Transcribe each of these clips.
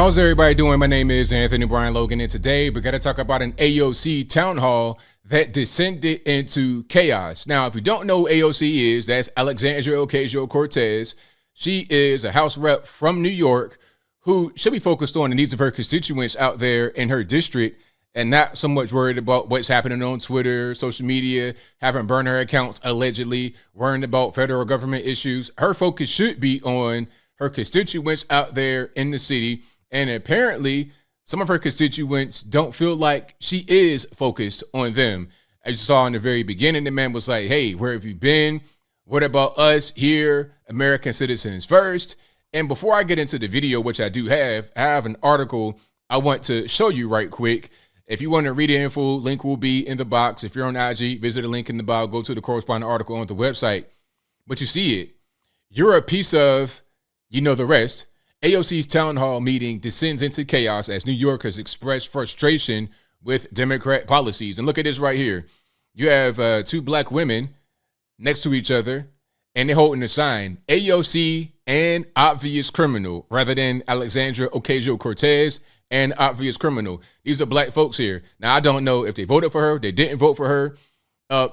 How's everybody doing? My name is Anthony Brian Logan, and today we're going to talk about an AOC Town Hall that descended into chaos. Now, if you don't know who AOC is, that's Alexandria Ocasio-Cortez. She is a House rep from New York who should be focused on the needs of her constituents out there in her district and not so much worried about what's happening on Twitter, social media, having burner accounts allegedly, worrying about federal government issues. Her focus should be on her constituents out there in the city. And apparently, some of her constituents don't feel like she is focused on them. As you saw in the very beginning, the man was like, hey, where have you been? What about us here, American citizens first? And before I get into the video, which I have an article I want to show you right quick. If you want to read the info, link will be in the box. If you're on IG, visit the link in the bio, go to the corresponding article on the website. But you see it. You're a piece of, you know the rest. AOC's town hall meeting descends into chaos as New Yorkers express frustration with Democrat policies. And look at this right here. You have two black women next to each other, and they're holding a sign, AOC and obvious criminal, rather than Alexandria Ocasio-Cortez and obvious criminal. These are black folks here. Now, I don't know if they voted for her, they didn't vote for her.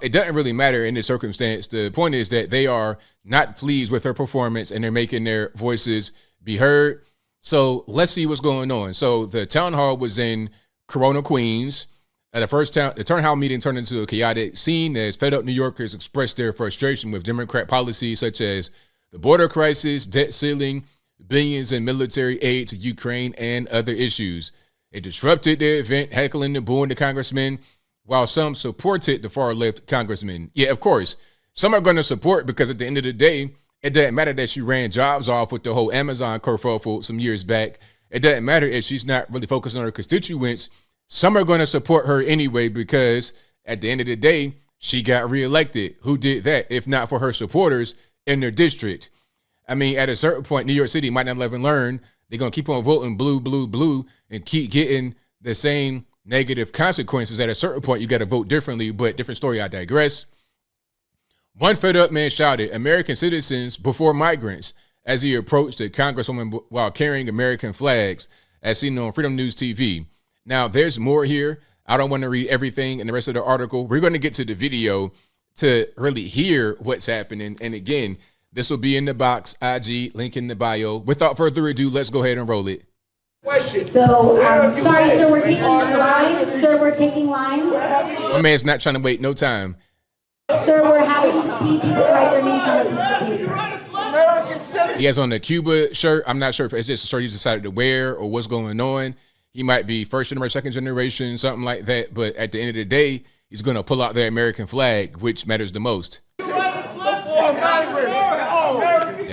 It doesn't really matter in this circumstance. The point is that they are not pleased with her performance, and they're making their voices be heard. So let's see what's going on. So the town hall was in Corona, Queens. The town hall meeting turned into a chaotic scene as fed up New Yorkers expressed their frustration with Democrat policies such as the border crisis, debt ceiling, billions in military aid to Ukraine, and other issues. It disrupted the event, heckling and booing the congressmen, while some supported the far-left congressman. Yeah, of course, some are going to support because at the end of the day, it doesn't matter that she ran jobs off with the whole Amazon kerfuffle some years back. It doesn't matter if she's not really focused on her constituents. Some are going to support her anyway because at the end of the day, she got reelected. Who did that if not for her supporters in their district? I mean, at a certain point, New York City might not ever learn. They're going to keep on voting blue, blue, blue and keep getting the same negative consequences. At a certain point, you got to vote differently, but different story. I digress. One fed up man shouted, American citizens before migrants, as he approached a congresswoman while carrying American flags, as seen on Freedom News TV. Now, there's more here. I don't want to read everything in the rest of the article. We're going to get to the video to really hear what's happening. And again, this will be in the box, IG, link in the bio. Without further ado, let's go ahead and roll it. So, sorry, sir, we're taking lines. Sir, we're taking lines. My man's not trying to wait no time. Sir, we're having people write their names on a piece of paper. He has on the Cuba shirt. I'm not sure if it's just a shirt he decided to wear or what's going on. He might be first generation, second generation, something like that. But at the end of the day, he's going to pull out the American flag, which matters the most. There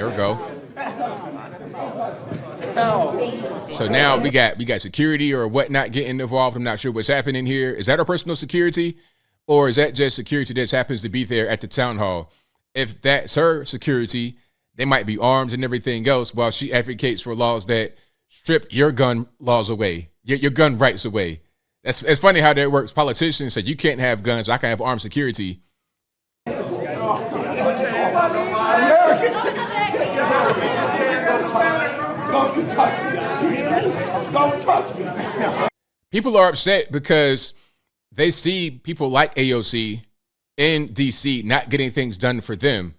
we go. So now we got security or whatnot getting involved. I'm not sure what's happening here. Is that our personal security? Or is that just security that happens to be there at the town hall? If that's her security, they might be armed and everything else while she advocates for laws that strip your gun laws away, your gun rights away. It's funny how that works. Politicians say you can't have guns, I can have armed security. People are upset because they see people like AOC in DC not getting things done for them.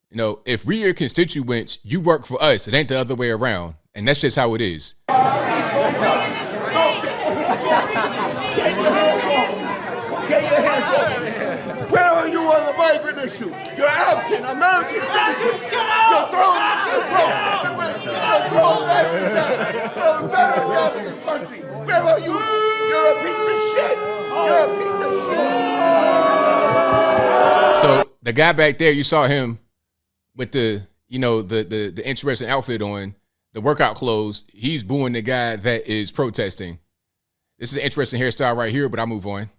You know, if we're your constituents, you work for us. It ain't the other way around. And that's just how it is. Where are you on the migrant issue? You're absent. American citizen. You're thrown veterans out of this country. Where are you? You're a piece of shit. You're a piece of shit. So the guy back there, you saw him with the interesting outfit on, the workout clothes. He's booing the guy that is protesting. This is an interesting hairstyle right here, but I'll move on.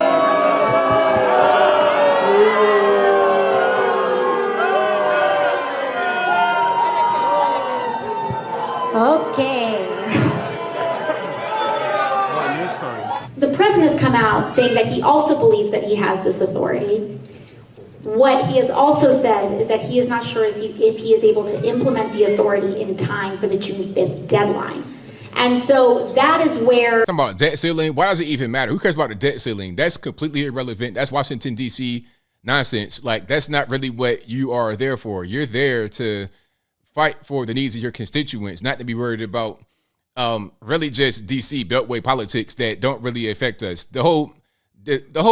Okay. The president has come out saying that he also believes that he has this authority. What he has also said is that he is not sure if he is able to implement the authority in time for the June 5th deadline. And so that is where... Talking about debt ceiling, why does it even matter? Who cares about the debt ceiling? That's completely irrelevant. That's Washington, D.C. nonsense. Like, that's not really what you are there for. You're there to fight for the needs of your constituents, not to be worried about really just D.C. Beltway politics that don't really affect us. The whole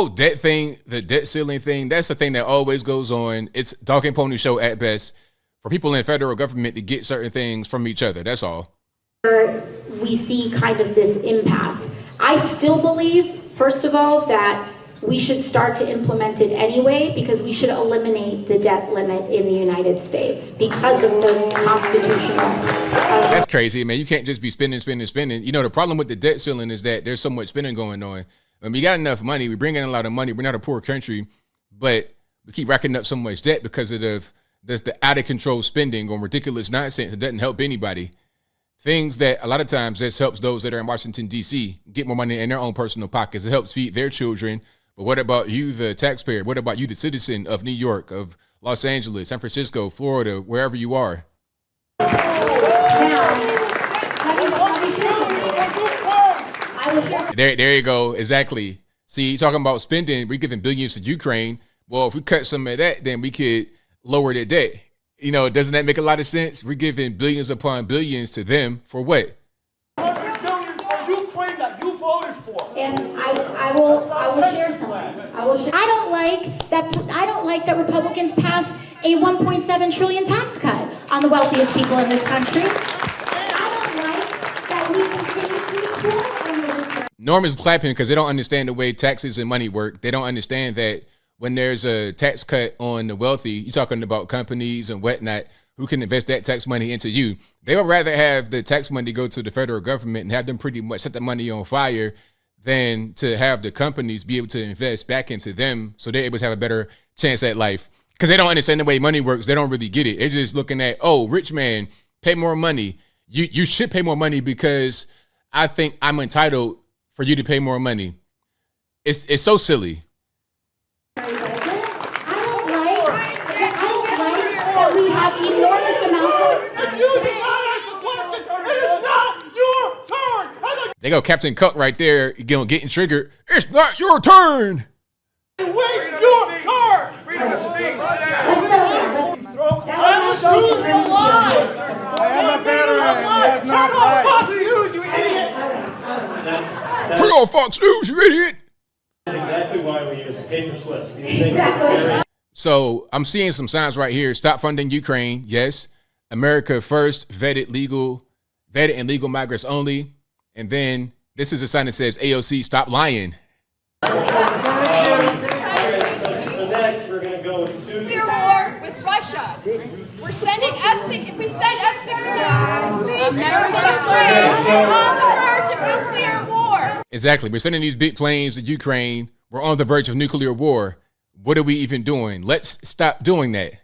debt thing, the debt ceiling thing, that's the thing that always goes on. It's dog and pony show at best for people in federal government to get certain things from each other. That's all. We see kind of this impasse. I still believe, first of all, that we should start to implement it anyway, because we should eliminate the debt limit in the United States because of the constitutional. That's crazy, man. You can't just be spending. You know, the problem with the debt ceiling is that there's so much spending going on. We got enough money. We bring in a lot of money. We're not a poor country, but we keep racking up so much debt because of the out of control spending on ridiculous nonsense. It doesn't help anybody. Things that a lot of times this helps those that are in Washington, D.C. get more money in their own personal pockets. It helps feed their children. But what about you, the taxpayer? What about you, the citizen of New York, of Los Angeles, San Francisco, Florida, wherever you are? There you go. Exactly. See, talking about spending, we're giving billions to Ukraine. Well, if we cut some of that, then we could lower the debt. You know, doesn't that make a lot of sense? We're giving billions upon billions to them for what? $100 billion for Ukraine that you voted for. And I will share something. I don't like that Republicans passed a $1.7 trillion tax cut on the wealthiest people in this country. I don't like that we continue to report on those. Norm is clapping because they don't understand the way taxes and money work. They don't understand that when there's a tax cut on the wealthy, you're talking about companies and whatnot who can invest that tax money into you. They would rather have the tax money go to the federal government and have them pretty much set the money on fire than to have the companies be able to invest back into them so they're able to have a better chance at life. Because they don't understand the way money works. They don't really get it. They're just looking at, oh, rich man, pay more money. You should pay more money because I think I'm entitled for you to pay more money. It's so silly. I don't like that we have enormous amounts of... It is not your turn! They go Captain Cook right there, getting triggered. It's not your turn! Wait your turn! Freedom of speech! Turn on Fox News, you idiot! That's exactly why we use paper slips. These things are very... So I'm seeing some signs right here. Stop funding Ukraine. Yes. America first. Vetted and legal migrants only. And then this is a sign that says AOC, stop lying. So next, we're going to go with nuclear war with Russia. We're sending F-16. If we send F-16s, we're on the verge of nuclear war. Exactly. We're sending these big planes to Ukraine. We're on the verge of nuclear war. What are we even doing? Let's stop doing that.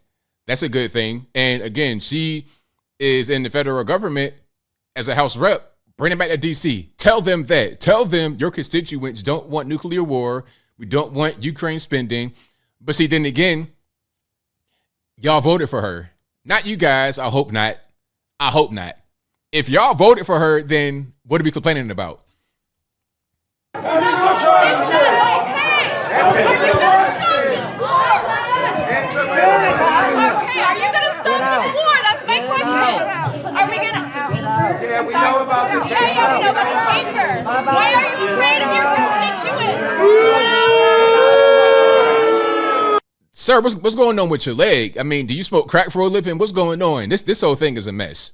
That's a good thing. And again, she is in the federal government as a House rep. Bring them back to D.C. Tell them that. Tell them your constituents don't want nuclear war. We don't want Ukraine spending. But see, then again, y'all voted for her. Not you guys. I hope not. I hope not. If y'all voted for her, then what are we complaining about? It's not okay. Are you going to stop this war? Okay, are you going to stop this war? That's my question. Are we going to... Yeah, we know about the paper. Yeah, we know about the paper. Why are you afraid of your constituents? Sir, what's going on with your leg? I mean, do you smoke crack for a living? What's going on? This whole thing is a mess.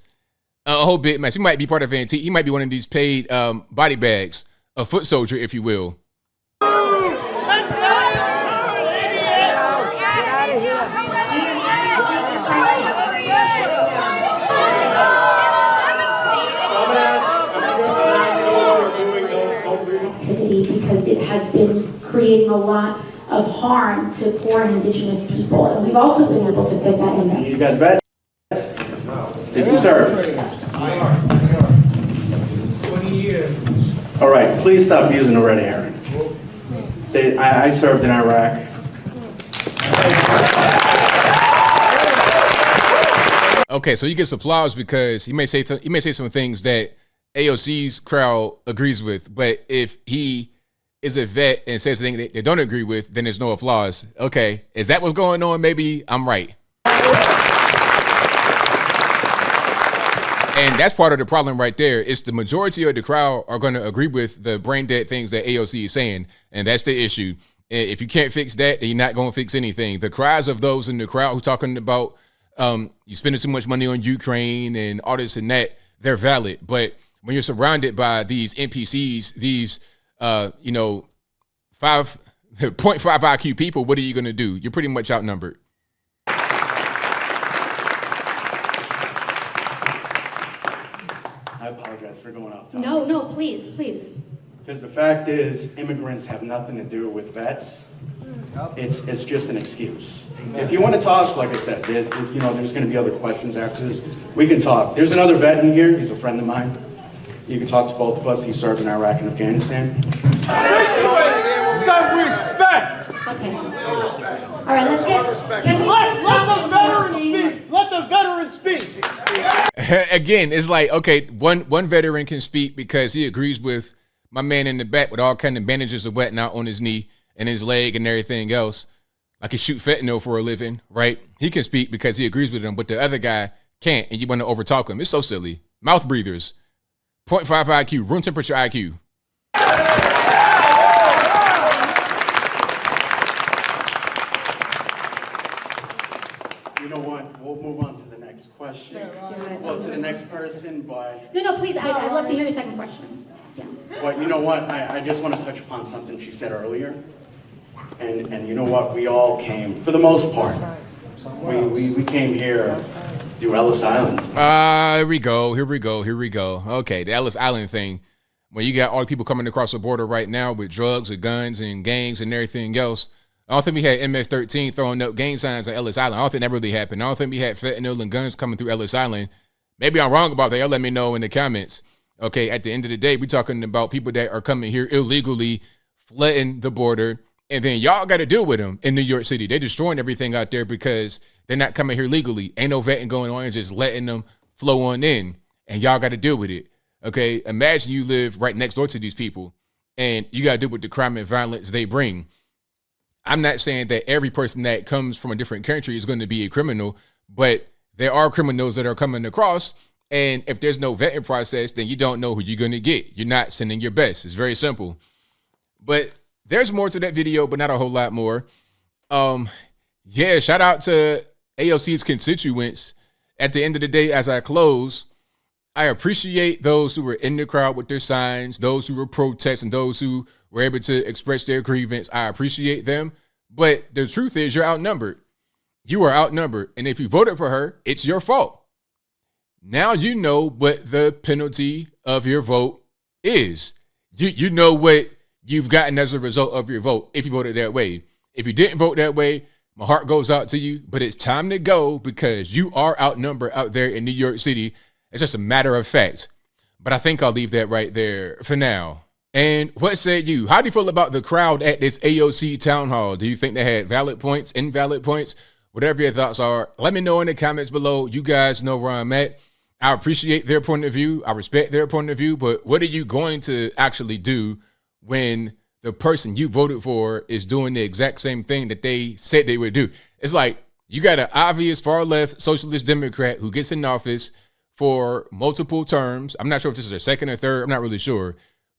A whole big mess. He might be part of Antique. He might be one of these paid body bags, a foot soldier, if you will. Because it has been creating a lot of harm to poor and indigenous people. And we've also been able to fit that in. You guys vets? Did you serve? 20 years. All right, please stop using the red herring. I served in Iraq. Okay, so he gets applause because he may say some things that AOC's crowd agrees with. But if he is a vet and says things they don't agree with, then there's no applause. Okay, is that what's going on? Maybe I'm right. And that's part of the problem right there. It's the majority of the crowd are going to agree with the brain dead things that AOC is saying. And that's the issue. And if you can't fix that, then you're not going to fix anything. The cries of those in the crowd who talking about you spending too much money on Ukraine and all this and that, they're valid. But when you're surrounded by these NPCs, these, 0.5 IQ people, what are you going to do? You're pretty much outnumbered. I apologize for going off topic. No, please. Because the fact is, immigrants have nothing to do with vets. It's just an excuse. If you want to talk, like I said, there's going to be other questions after this. We can talk. There's another vet in here. He's a friend of mine. You can talk to both of us. He served in Iraq and Afghanistan. Some respect. Okay. All right, let's get. Let the veteran speak. Again, it's like, okay, one veteran can speak because he agrees with my man in the back with all kind of bandages of whatnot on his knee and his leg and everything else. I can shoot fentanyl for a living, right? He can speak because he agrees with him, but the other guy can't, and you want to overtalk him. It's so silly. Mouth breathers. 0.5 IQ, room temperature IQ. You know what? We'll move on to the next question. Let's do it. Well, to the next person, but No, please. I'd love to hear your second question. Yeah. But you know what? I just want to touch upon something she said earlier. And you know what? We all came, for the most part, we came here through Ellis Island. Here we go. Okay, the Ellis Island thing. When you got all the people coming across the border right now with drugs and guns and gangs and everything else, I don't think we had MS-13 throwing up gang signs on Ellis Island. I don't think that really happened. I don't think we had fentanyl and guns coming through Ellis Island. Maybe I'm wrong about that. Y'all let me know in the comments. Okay, at the end of the day, we're talking about people that are coming here illegally, flooding the border, and then y'all got to deal with them in New York City. They're destroying everything out there because they're not coming here legally. Ain't no vetting going on, just letting them flow on in, and y'all got to deal with it. Okay, imagine you live right next door to these people, and you got to deal with the crime and violence they bring. I'm not saying that every person that comes from a different country is going to be a criminal, but there are criminals that are coming across, and if there's no vetting process, then you don't know who you're going to get. You're not sending your best. It's very simple. But there's more to that video, but not a whole lot more. Yeah, shout out to AOC's constituents. At the end of the day, as I close, I appreciate those who were in the crowd with their signs, those who were protesting, those who were able to express their grievance. I appreciate them. But the truth is, you're outnumbered. You are outnumbered. And if you voted for her, it's your fault. Now you know what the penalty of your vote is. You know what you've gotten as a result of your vote if you voted that way. If you didn't vote that way, my heart goes out to you. But it's time to go because you are outnumbered out there in New York City. It's just a matter of fact. But I think I'll leave that right there for now. And what said you? How do you feel about the crowd at this AOC Town Hall? Do you think they had valid points, invalid points? Whatever your thoughts are, let me know in the comments below. You guys know where I'm at. I appreciate their point of view. I respect their point of view. But what are you going to actually do when the person you voted for is doing the exact same thing that they said they would do? It's like you got an obvious far left socialist Democrat who gets in office for multiple terms. I'm not sure if this is her second or third. I'm not really sure.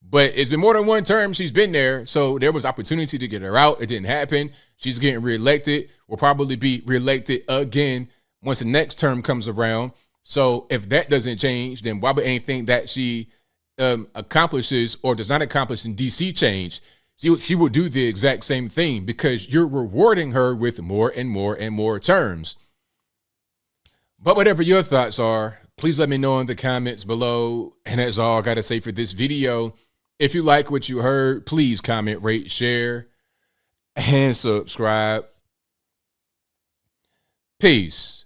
But it's been more than one term she's been there. So there was opportunity to get her out. It didn't happen. She's getting reelected. Will probably be reelected again once the next term comes around. So if that doesn't change, then why would anything that she accomplishes or does not accomplish in DC change? She will do the exact same thing because you're rewarding her with more and more and more terms. But whatever your thoughts are, please let me know in the comments below. And that's all I got to say for this video. If you like what you heard, please comment, rate, share, and subscribe. Peace.